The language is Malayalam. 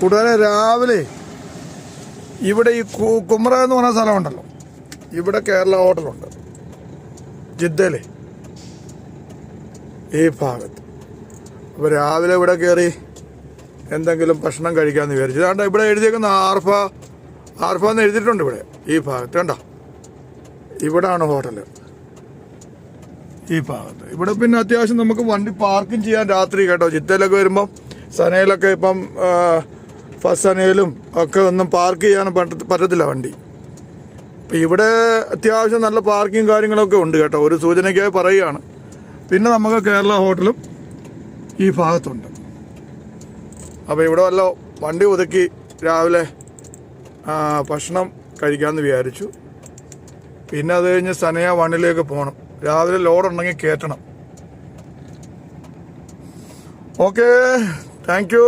കൂട്ടുകാരെ രാവിലെ ഇവിടെ ഈ കുമ്ര എന്ന് പറഞ്ഞ സ്ഥലമുണ്ടല്ലോ, ഇവിടെ കേരള ഹോട്ടലുണ്ട് ജിദ്ദയിലെ ഈ ഭാഗത്ത്. അപ്പോൾ രാവിലെ ഇവിടെ കയറി എന്തെങ്കിലും ഭക്ഷണം കഴിക്കാമെന്ന് വിചാരിച്ചു. അതുകൊണ്ട് ഇവിടെ എഴുതിയേക്കുന്ന ആർഫ എന്ന് എഴുതിയിട്ടുണ്ട് ഇവിടെ ഈ ഭാഗത്ത്. കണ്ടോ, ഇവിടാണ് ഹോട്ടൽ ഈ ഭാഗത്ത്. ഇവിടെ പിന്നെ അത്യാവശ്യം നമുക്ക് വണ്ടി പാർക്കിംഗ് ചെയ്യാൻ രാത്രി കേട്ടോ. ജിദ്ദയിലൊക്കെ വരുമ്പം സനയിലൊക്കെ ഇപ്പം ഫസ്റ്റ് സനയിലും ഒക്കെ ഒന്നും പാർക്ക് ചെയ്യാൻ പറ്റത്തില്ല വണ്ടി. അപ്പം ഇവിടെ അത്യാവശ്യം നല്ല പാർക്കിങ് കാര്യങ്ങളൊക്കെ ഉണ്ട് കേട്ടോ, ഒരു സൂചനയ്ക്കായി പറയുകയാണ്. പിന്നെ നമുക്ക് കേരള ഹോട്ടലും ഈ ഭാഗത്തുണ്ട്. അപ്പോൾ ഇവിടെ വല്ല വണ്ടി ഒതുക്കി രാവിലെ ഭക്ഷണം കഴിക്കാമെന്ന് വിചാരിച്ചു. പിന്നെ അത് കഴിഞ്ഞ് സനയ വണ്ണിലേക്ക് പോകണം. രാവിലെ ലോഡുണ്ടെങ്കിൽ കയറ്റണം. Okay, thank U.